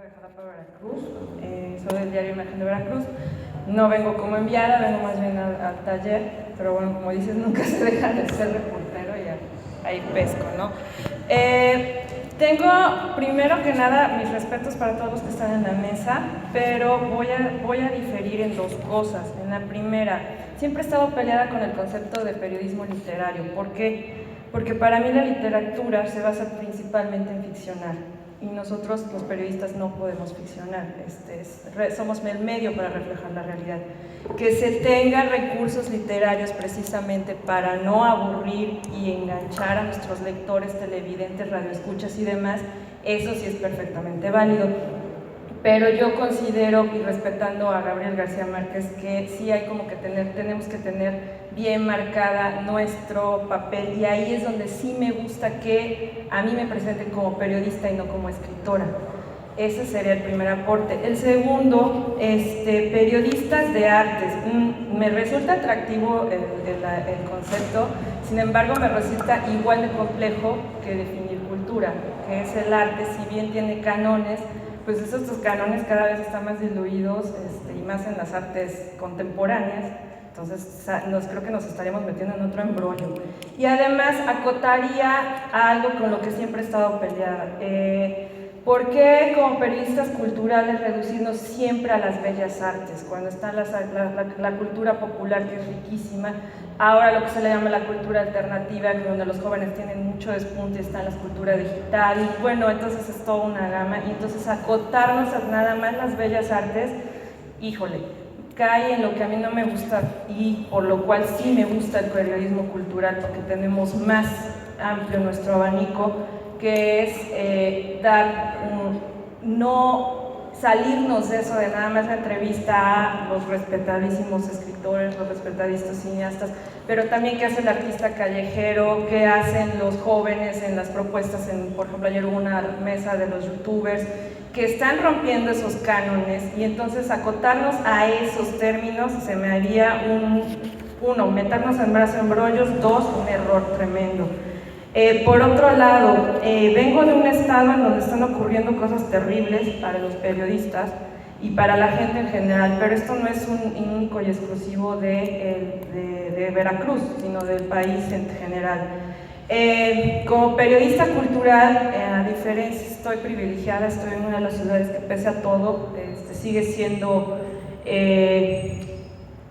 vengo de Jalapa, Veracruz, soy del diario Imagen de Veracruz. No vengo como enviada, vengo más bien al taller, pero bueno, como dices, nunca se deja de ser reportero y ahí pesco, ¿no? Tengo, primero que nada, mis respetos para todos los que están en la mesa, pero voy a diferir en dos cosas. En la primera, siempre he estado peleada con el concepto de periodismo literario. ¿Por qué? Porque para mí la literatura se basa principalmente en ficcionar. Y nosotros, los periodistas, no podemos ficcionar, somos el medio para reflejar la realidad. Que se tengan recursos literarios precisamente para no aburrir y enganchar a nuestros lectores, televidentes, radioescuchas y demás, eso sí es perfectamente válido. Pero yo considero, y respetando a Gabriel García Márquez, que sí hay como que tenemos que tener bien marcada nuestro papel, y ahí es donde sí me gusta que a mí me presenten como periodista y no como escritora. Ese sería el primer aporte. El segundo, periodistas de artes. Me resulta atractivo el concepto, sin embargo me resulta igual de complejo que definir cultura, que es el arte. Si bien tiene cánones, pues esos cánones cada vez están más diluidos, y más en las artes contemporáneas. Entonces creo que nos estaríamos metiendo en otro embrollo. Y además acotaría algo con lo que siempre he estado peleada. ¿Por qué como periodistas culturales reducirnos siempre a las bellas artes? Cuando está la cultura popular, que es riquísima, ahora lo que se le llama la cultura alternativa, donde los jóvenes tienen mucho despunte, está la cultura digital, y bueno, entonces es toda una gama, y entonces acotarnos a nada más las bellas artes, híjole, cae en lo que a mí no me gusta, y por lo cual sí me gusta el periodismo cultural, porque tenemos más amplio nuestro abanico, que es no salirnos de eso de nada más la entrevista a los respetadísimos escritores, los respetadísimos cineastas, pero también qué hace el artista callejero, qué hacen los jóvenes en las propuestas. Por ejemplo, ayer hubo una mesa de los youtubers que están rompiendo esos cánones, y entonces acotarnos a esos términos se me haría uno, meternos en brazos embrollos, dos, un error tremendo. Por otro lado, vengo de un estado en donde están ocurriendo cosas terribles para los periodistas y para la gente en general, pero esto no es un único y exclusivo de Veracruz, sino del país en general. Como periodista cultural, a diferencia, estoy privilegiada, estoy en una de las ciudades que pese a todo sigue siendo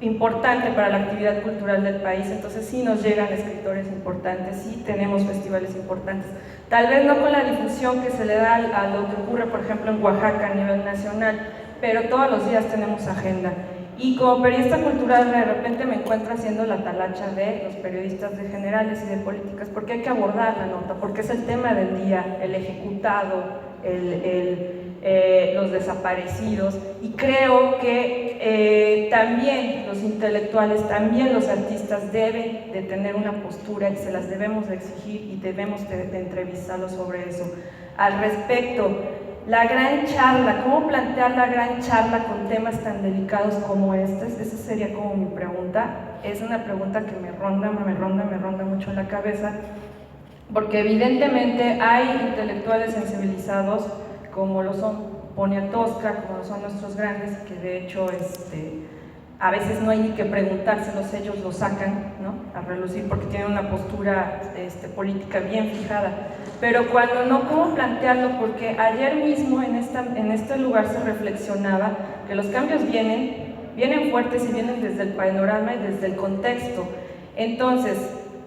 importante para la actividad cultural del país. Entonces sí nos llegan escritores importantes, sí tenemos festivales importantes, tal vez no con la difusión que se le da a lo que ocurre, por ejemplo, en Oaxaca a nivel nacional, pero todos los días tenemos agenda. Y como periodista cultural de repente me encuentro haciendo la talacha de los periodistas de generales y de políticas, porque hay que abordar la nota, porque es el tema del día, el ejecutado, los desaparecidos, y creo que también los intelectuales, también los artistas deben de tener una postura, y se las debemos de exigir y debemos de entrevistarlos sobre eso. Al respecto, la gran charla, ¿cómo plantear la gran charla con temas tan delicados como estos? Esa sería como mi pregunta. Es una pregunta que me ronda mucho en la cabeza, porque evidentemente hay intelectuales sensibilizados, como lo son Poniatowska, como lo son nuestros grandes, que de hecho a veces no hay ni que preguntárselos, ellos lo sacan, ¿no?, a relucir, porque tienen una postura política bien fijada. Pero cuando no, ¿cómo plantearlo? Porque ayer mismo en este lugar se reflexionaba que los cambios vienen fuertes y vienen desde el panorama y desde el contexto. Entonces,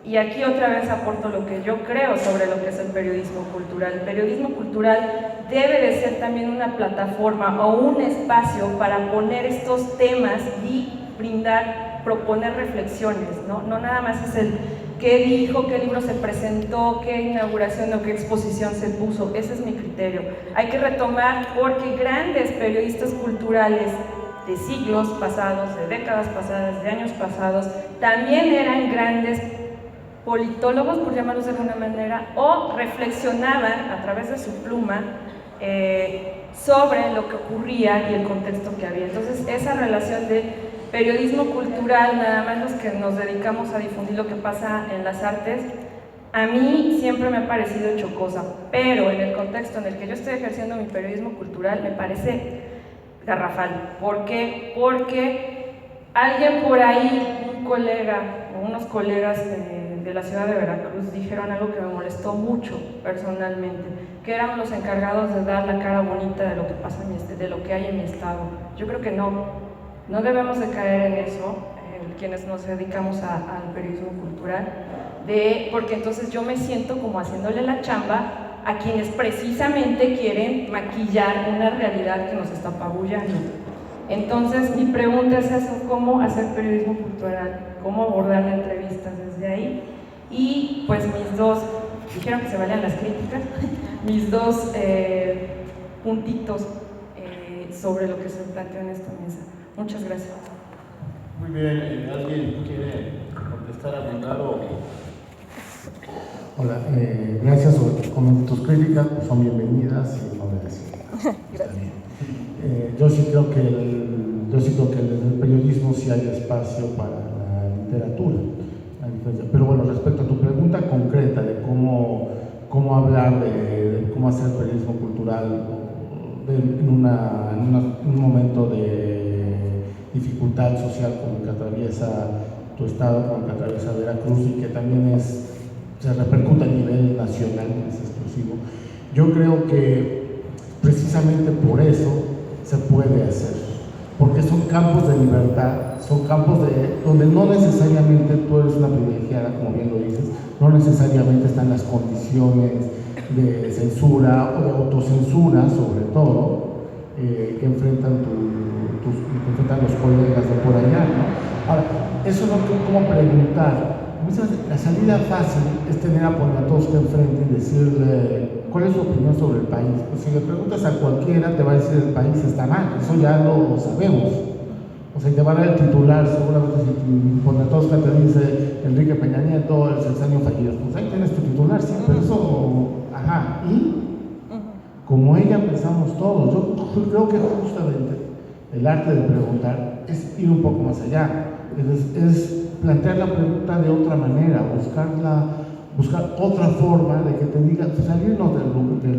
y aquí otra vez aporto lo que yo creo sobre lo que es el periodismo cultural. El periodismo cultural debe de ser también una plataforma o un espacio para poner estos temas y proponer reflexiones, ¿no? No nada más es el qué dijo, qué libro se presentó, qué inauguración o qué exposición se puso. Ese es mi criterio. Hay que retomar, porque grandes periodistas culturales de siglos pasados, de décadas pasadas, de años pasados, también eran grandes politólogos, por llamarlos de alguna manera, o reflexionaban a través de su pluma sobre lo que ocurría y el contexto que había. Entonces, esa relación de periodismo cultural, nada más los que nos dedicamos a difundir lo que pasa en las artes, A mí siempre me ha parecido chocosa, pero en el contexto en el que yo estoy ejerciendo mi periodismo cultural me parece garrafal. ¿Por qué? Porque alguien por ahí, un colega o unos colegas de la ciudad de Veracruz dijeron algo que me molestó mucho personalmente, que eran los encargados de dar la cara bonita de lo que pasa de lo que hay en mi estado. Yo creo que no debemos de caer en eso, quienes nos dedicamos al periodismo cultural, porque entonces yo me siento como haciéndole la chamba a quienes precisamente quieren maquillar una realidad que nos está apabullando. Entonces mi pregunta es eso: ¿cómo hacer periodismo cultural? ¿Cómo abordar las entrevistas desde ahí? Y pues mis dos, dijeron que se valían las críticas, mis dos puntitos sobre lo que se planteó en esta mesa. Muchas gracias. Muy bien, ¿alguien quiere contestar a Leonardo? Hola, gracias. Tus críticas pues, son bienvenidas y no merecidas. Yo sí creo que en el periodismo sí hay espacio para la literatura. Pero bueno, respecto a tu pregunta concreta de cómo hablar de cómo hacer periodismo cultural en un momento de dificultad social como el que atraviesa tu estado, como el que atraviesa Veracruz y que también se repercute a nivel nacional, es exclusivo. Yo creo que precisamente por eso se puede hacer, porque son campos de libertad, son campos donde no necesariamente tú eres una privilegiada, como bien lo dices, no necesariamente están las condiciones de censura o de autocensura, sobre todo, que enfrentan los colegas de por allá, ¿no? Ahora, eso no es como preguntar. La salida fácil es tener a Poniatowska enfrente y decirle cuál es su opinión sobre el país. Pues si le preguntas a cualquiera te va a decir el país está mal, eso ya lo sabemos. O sea, te va a dar el titular, seguramente si Poniatowska te dice Enrique Peña Nieto, el sexenio fallido, pues ahí tienes tu titular, sí, pero eso, ajá, y como ella pensamos todos. Yo creo que justamente el arte de preguntar es ir un poco más allá, es plantear la pregunta de otra manera, buscar otra forma de que te diga, salirnos de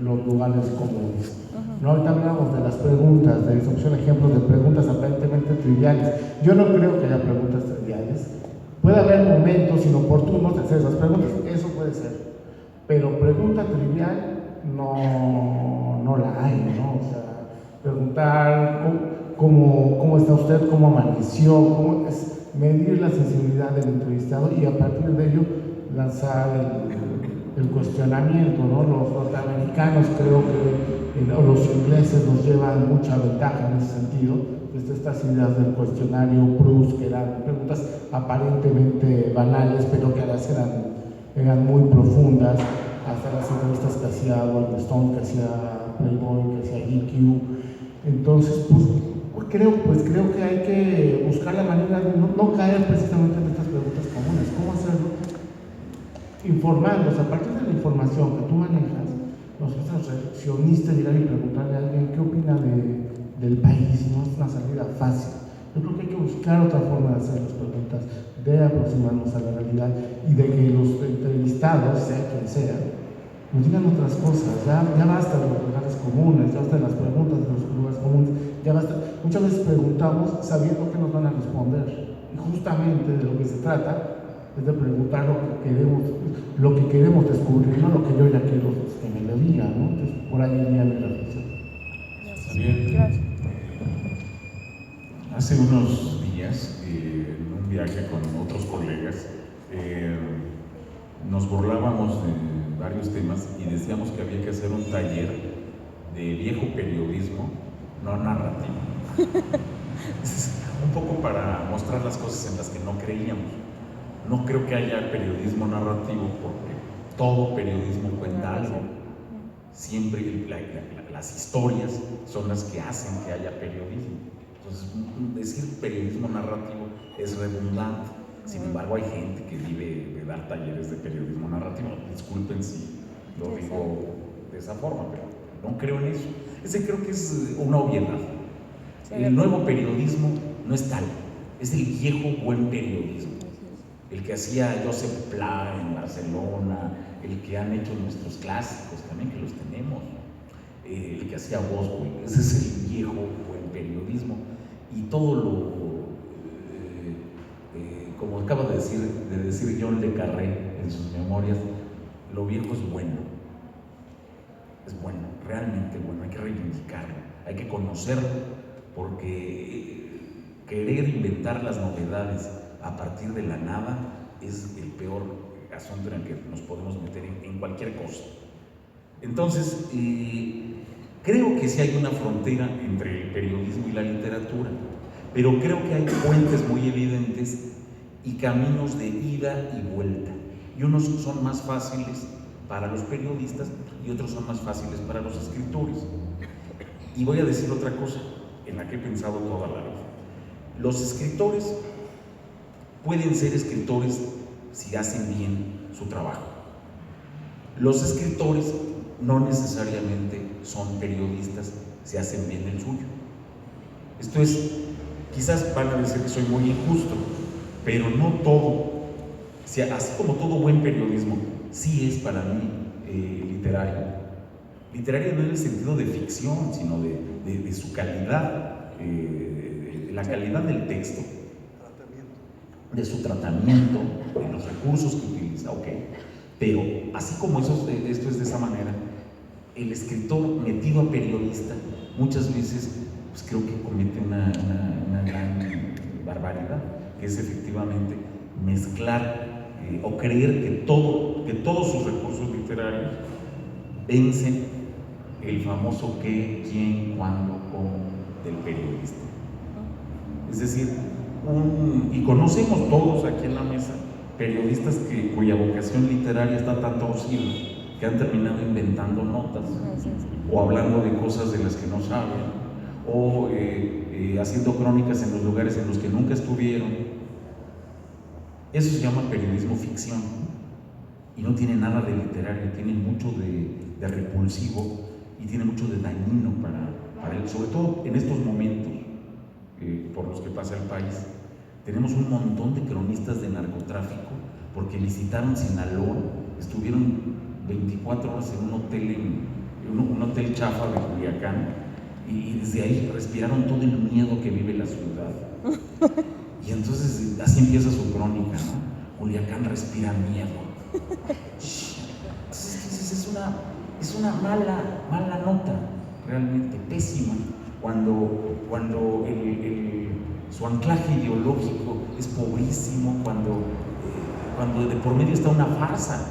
los lugares comunes. ¿No? Ahorita hablamos de las preguntas, son ejemplos de preguntas aparentemente triviales. Yo no creo que haya preguntas triviales. Puede haber momentos inoportunos de hacer esas preguntas, eso puede ser, pero pregunta trivial no la hay, ¿no? O sea, preguntar cómo está usted, cómo amaneció, es medir la sensibilidad del entrevistado y a partir de ello lanzar el cuestionamiento, ¿no? Los norteamericanos creo que, o los ingleses nos llevan mucha ventaja en ese sentido, desde estas ideas del cuestionario Proust, que eran preguntas aparentemente banales, pero que a veces eran muy profundas, hasta las entrevistas que hacía Rolling Stone, que hacía Playboy, que hacía GQ. Entonces, creo que hay que buscar la manera de no caer precisamente en estas preguntas comunes. ¿Cómo hacerlo? Informarlos, a partir de la información que tú manejas, nosotros reflexionistas llegar y preguntarle a alguien qué opina del país, no es una salida fácil. Yo creo que hay que buscar otra forma de hacer las preguntas, de aproximarnos a la realidad y de que los entrevistados, sea quien sea, nos digan otras cosas. Ya basta de los lugares comunes, ya basta de las preguntas de los lugares comunes, ya basta. Muchas veces preguntamos sabiendo que nos van a responder y justamente de lo que se trata es de preguntar lo que queremos descubrir, no lo que yo ya quiero que me lo digan, ¿no? Entonces, por ahí iría mi reflexión. Bien. Gracias. Hace unos días, en un viaje con otros colegas, nos burlábamos de varios temas y decíamos que había que hacer un taller de viejo periodismo, no narrativo. Un poco para mostrar las cosas en las que no creíamos. No creo que haya periodismo narrativo porque todo periodismo cuenta algo. Siempre las historias son las que hacen que haya periodismo. Entonces, decir periodismo narrativo es redundante. Sin embargo, hay gente que vive de dar talleres de periodismo narrativo. Disculpen si lo digo de esa forma, pero no creo en eso. Ese creo que es una obviedad. El nuevo periodismo no es tal, es el viejo buen periodismo. el que hacía Joseph Pla en Barcelona, el que han hecho nuestros clásicos también, que los tenemos, el que hacía Boswell. Ese es el viejo buen periodismo. Y todo lo, como acaba de decir John le Carré en sus memorias, lo viejo es bueno, realmente bueno, hay que reivindicarlo, hay que conocerlo, porque querer inventar las novedades a partir de la nada es el peor asunto en el que nos podemos meter en cualquier cosa. Entonces, creo que sí hay una frontera entre el periodismo y la literatura, pero creo que hay puentes muy evidentes y caminos de ida y vuelta, y unos son más fáciles para los periodistas y otros son más fáciles para los escritores. Y voy a decir otra cosa en la que he pensado toda la vida. Los escritores pueden ser escritores si hacen bien su trabajo. Los escritores no necesariamente son periodistas si hacen bien el suyo. Esto es, quizás van a decir que soy muy injusto, pero no todo, así como todo buen periodismo, sí es para mí literario. Literario no en el sentido de ficción, sino de su calidad, la calidad del texto, de su tratamiento, de los recursos que utiliza, ok. Pero así como esto es de esa manera, el escritor metido a periodista muchas veces pues creo que comete una gran barbaridad, que es efectivamente mezclar o creer que todos sus recursos literarios vencen el famoso qué, quién, cuándo, cómo del periodista. Es decir, y conocemos todos aquí en la mesa periodistas cuya vocación literaria está tan torcida que han terminado inventando notas o hablando de cosas de las que no saben o haciendo crónicas en los lugares en los que nunca estuvieron. Eso se llama periodismo ficción y no tiene nada de literario, tiene mucho de repulsivo y tiene mucho de dañino para él, sobre todo en estos momentos por los que pasa el país. Tenemos un montón de cronistas de narcotráfico porque visitaron Sinaloa, estuvieron 24 horas en un hotel chafa de Culiacán y desde ahí respiraron todo el miedo que vive la ciudad. Y entonces así empieza su crónica, ¿no? Culiacán respira miedo. Entonces es una mala nota, realmente pésima, cuando su anclaje ideológico es pobrísimo, cuando de por medio está una farsa.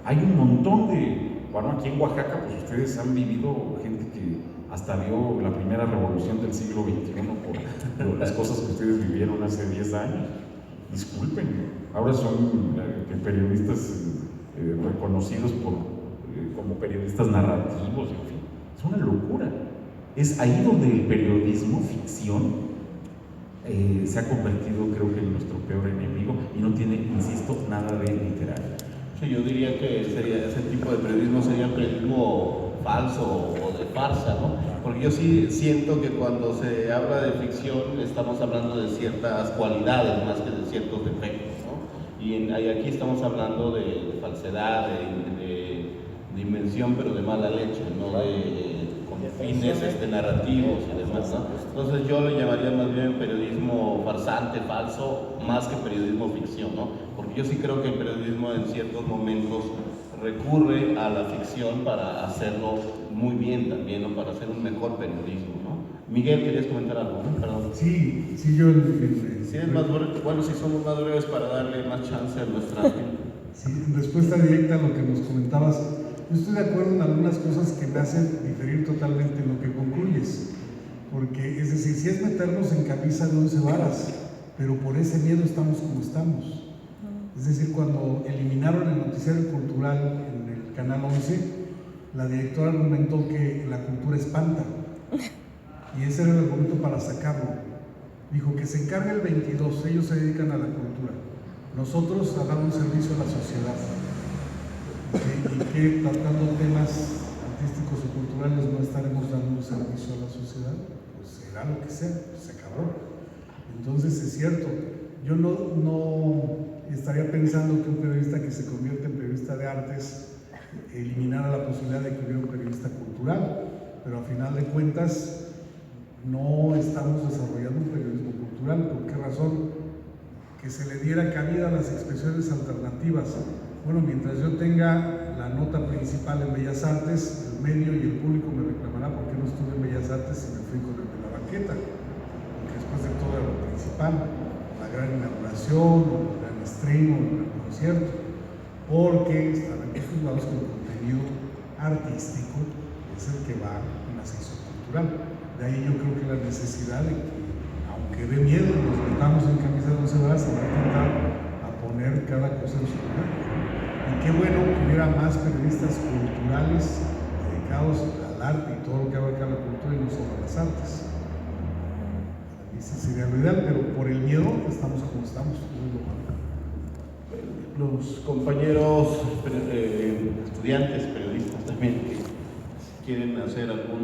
Hay un montón bueno, aquí en Oaxaca, pues ustedes han vivido gente que hasta vio la primera revolución del siglo XXI por las cosas que ustedes vivieron hace 10 años. Disculpen, ahora son periodistas reconocidos como periodistas narrativos, en fin. Es una locura. Es ahí donde el periodismo ficción se ha convertido, creo que, en nuestro peor enemigo y no tiene, insisto, nada de literario. Sí, yo diría que ese tipo de periodismo sería periodismo falso o de farsa, ¿no? Porque yo sí siento que cuando se habla de ficción estamos hablando de ciertas cualidades más que de ciertos defectos, ¿no? Y aquí estamos hablando de falsedad, de invención, pero de mala leche, no con fines narrativos y demás, ¿no? Entonces yo le llamaría más bien periodismo farsante, falso, más que periodismo ficción, ¿no? Porque yo sí creo que el periodismo en ciertos momentos recurre a la ficción para hacerlo muy bien también, ¿no? Para hacer un mejor periodismo, ¿no? Miguel, ¿querías comentar algo, no? Perdón. Sí, yo... Si es más bueno, si somos más breves para darle más chance a nuestra gente. Sí, en respuesta directa a lo que nos comentabas, yo estoy de acuerdo en algunas cosas que me hacen diferir totalmente en lo que concluyes, porque es decir, si es meternos en camisa de 11 varas, pero por ese miedo estamos como estamos. Es decir, cuando eliminaron el noticiario cultural en el Canal 11, la directora argumentó que la cultura espanta, y ese era el argumento para sacarlo. Dijo que se encargue el 22, ellos se dedican a la cultura, nosotros a dar un servicio a la sociedad. Y que tratando temas artísticos o culturales no estaremos dando un servicio a la sociedad, pues será lo que sea, pues se acabó. Entonces es cierto, yo no estaría pensando que un periodista que se convierte en periodista de artes eliminara la posibilidad de que hubiera un periodista cultural, pero a final de cuentas no estamos desarrollando un periodismo cultural. ¿Por qué razón? Que se le diera cabida a las expresiones alternativas. Bueno, mientras yo tenga la nota principal en Bellas Artes, el medio y el público me reclamará por qué no estuve en Bellas Artes y me fui con el de la banqueta, porque después de todo era lo principal, la gran inauguración, o el gran estreno, o el gran concierto, porque están acostumbrados que el contenido artístico es el que va en la sección cultural. De ahí yo creo que la necesidad de que, aunque dé miedo, nos metamos en camisa de 11 varas, se va a intentar a poner cada cosa en su lugar. Y qué bueno que hubiera más periodistas culturales dedicados al arte y todo lo que abarca la cultura y no solo a las artes. Para mí sí sería lo ideal, pero por el miedo estamos como estamos. Los compañeros estudiantes, periodistas también, que quieren hacer algún